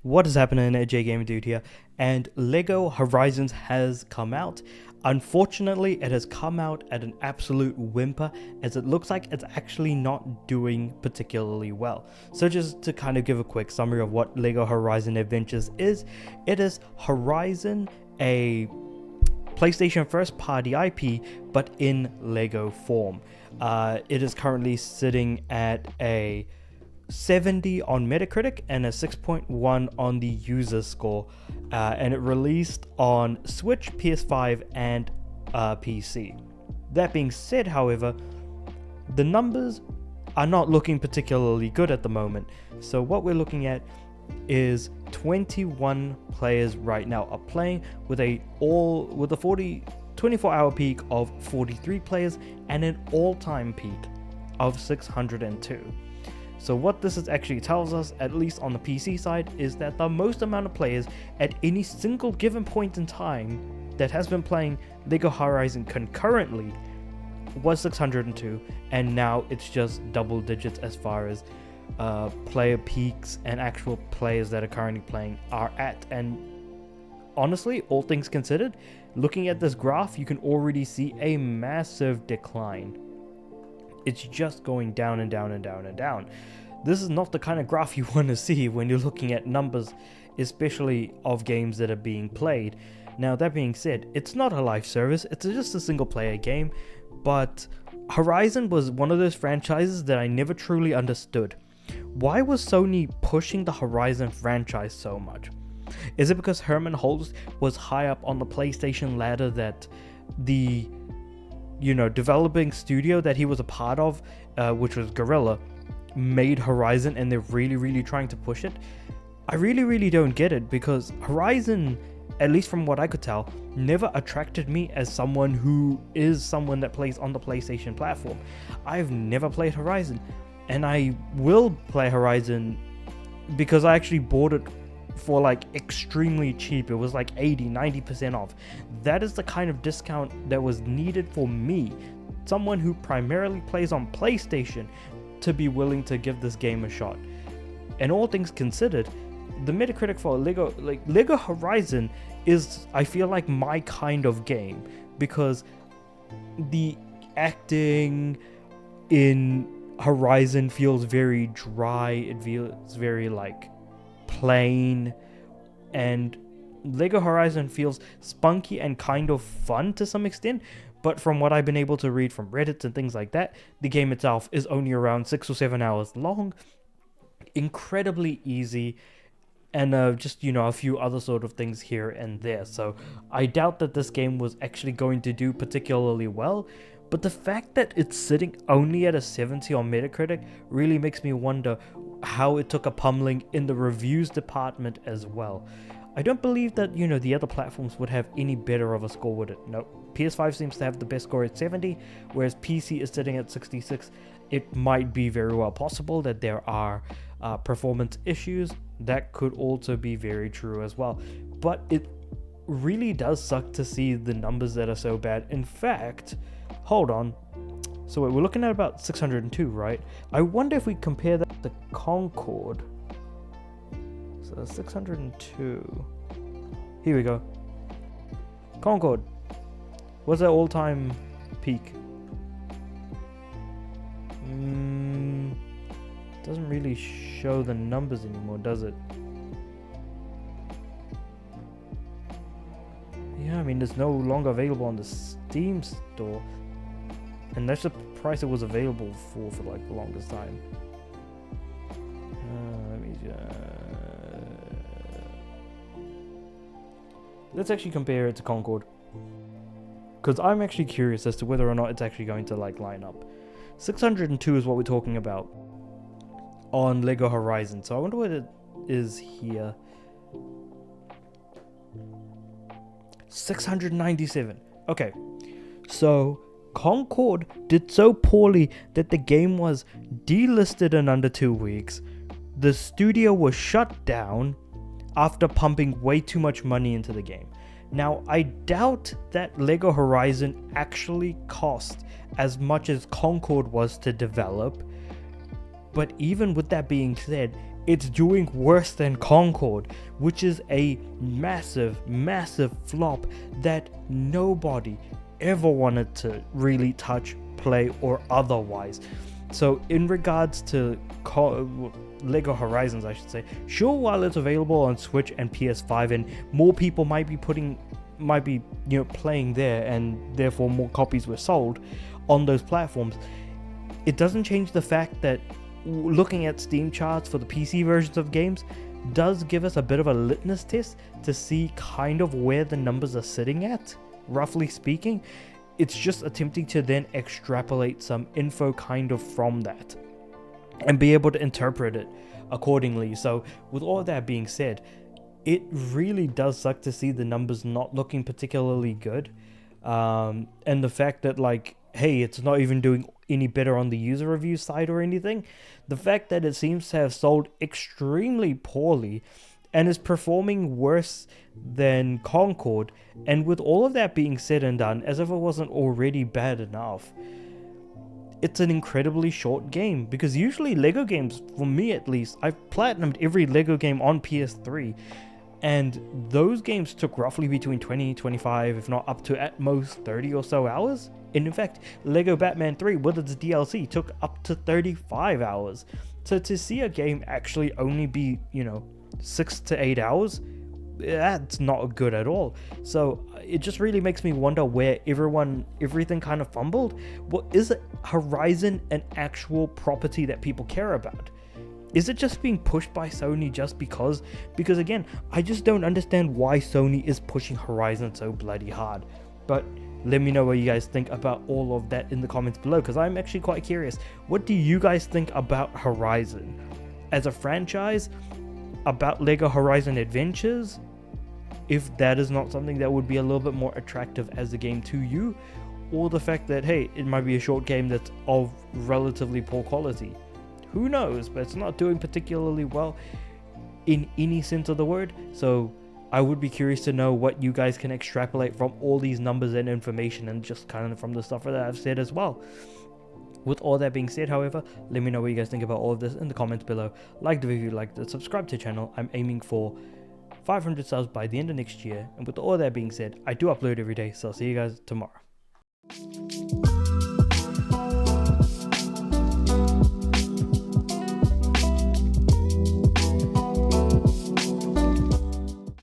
What is happening? J Gamer Dude here, and Lego Horizons has come out. Unfortunately, it has come out at an absolute whimper, as it looks like it's actually not doing particularly well. So just to kind of give a quick summary of what Lego Horizon Adventures is, it is Horizon, a PlayStation first party IP, but in Lego form. It is currently sitting at a 70 on Metacritic and a 6.1 on the user score, and it released on Switch, PS5 and PC. That being said, however, the numbers are not looking particularly good at the moment. So what we're looking at is 21 players right now are playing with a 24-hour peak of 43 players and an all-time peak of 602. So what this is actually tells us, at least on the PC side, is that the most amount of players at any single given point in time that has been playing Lego Horizon concurrently was 602, and now it's just double digits as far as player peaks and actual players that are currently playing are at. And honestly, all things considered, looking at this graph, you can already see a massive decline. It's just going down and down and down and down. This is not the kind of graph you want to see when you're looking at numbers, especially of games that are being played. Now, that being said, it's not a live service, it's just a single player game, but Horizon was one of those franchises that I never truly understood. Why was Sony pushing the Horizon franchise so much? Is it because Hermen Hulst was high up on the PlayStation ladder that the developing studio that he was a part of, which was Guerrilla, made Horizon and they're really trying to push it? I really don't get it, because Horizon, at least from what I could tell, never attracted me as someone that plays on the PlayStation platform. I've never played Horizon, and I will play Horizon because I actually bought it for like extremely cheap. It was like 80-90% off. That is the kind of discount that was needed for me, someone who primarily plays on PlayStation, to be willing to give this game a shot. And all things considered, the Metacritic for Lego Horizon is, I feel like, my kind of game, because the acting in Horizon feels very dry, it feels very like plain, and Lego Horizon feels spunky and kind of fun to some extent. But from what I've been able to read from Reddit and things like that, the game itself is only around 6 or 7 hours long, incredibly easy, and just a few other sort of things here and there. So I doubt that this game was actually going to do particularly well. But the fact that it's sitting only at a 70 on Metacritic really makes me wonder how it took a pummeling in the reviews department as well. I don't believe that, the other platforms would have any better of a score with it. No, PS5 seems to have the best score at 70, whereas PC is sitting at 66. It might be very well possible that there are performance issues. That could also be very true as well. But it really does suck to see the numbers that are so bad. In fact, hold on. So wait, we're looking at about 602, right? I wonder if we compare that to Concord. So 602. Here we go. Concord. What's their all-time peak? Doesn't really show the numbers anymore, does it? Yeah, I mean, it's no longer available on the Steam store, and that's the price it was available for like the longest time. Let's actually compare it to Concord, because I'm actually curious as to whether or not it's actually going to like line up. 602 is what we're talking about on Lego Horizon. So I wonder what it is here. 697. Okay, so Concord did so poorly that the game was delisted in under 2 weeks. The studio was shut down after pumping way too much money into the game. Now, I doubt that Lego Horizon actually cost as much as Concord was to develop, but even with that being said, it's doing worse than Concord, which is a massive flop that nobody ever wanted to really touch, play, or otherwise. So in regards to Lego Horizons, I should say, sure, while it's available on Switch and PS5 and more people might be playing there, and therefore more copies were sold on those platforms, it doesn't change the fact that looking at Steam charts for the PC versions of games does give us a bit of a litmus test to see kind of where the numbers are sitting at, roughly speaking. It's just attempting to then extrapolate some info kind of from that and be able to interpret it accordingly. So with all that being said, it really does suck to see the numbers not looking particularly good, and the fact that, like, hey, it's not even doing any better on the user review side or anything. The fact that it seems to have sold extremely poorly and is performing worse than Concord, and with all of that being said and done, as if it wasn't already bad enough, it's an incredibly short game, because usually Lego games, for me at least, I've platinumed every Lego game on PS3, and those games took roughly between 20, 25, if not up to at most 30 or so hours. And in fact, Lego Batman 3 with its DLC took up to 35 hours. So to see a game actually only be, 6 to 8 hours, that's not good at all. So it just really makes me wonder where everything kind of fumbled. Well, is Horizon an actual property that people care about? Is it just being pushed by Sony just because? Because again, I just don't understand why Sony is pushing Horizon so bloody hard. But let me know what you guys think about all of that in the comments below, because I'm actually quite curious. What do you guys think about Horizon as a franchise? About Lego Horizon Adventures? If that is not something that would be a little bit more attractive as a game to you, or the fact that, hey, it might be a short game that's of relatively poor quality. Who knows, but it's not doing particularly well in any sense of the word. So I would be curious to know what you guys can extrapolate from all these numbers and information, and just kind of from the stuff that I've said as well. With all that being said, however, let me know what you guys think about all of this in the comments below. Like the video, like it, subscribe to the channel. I'm aiming for 500 subs by the end of next year. And with all that being said, I do upload every day, so I'll see you guys tomorrow.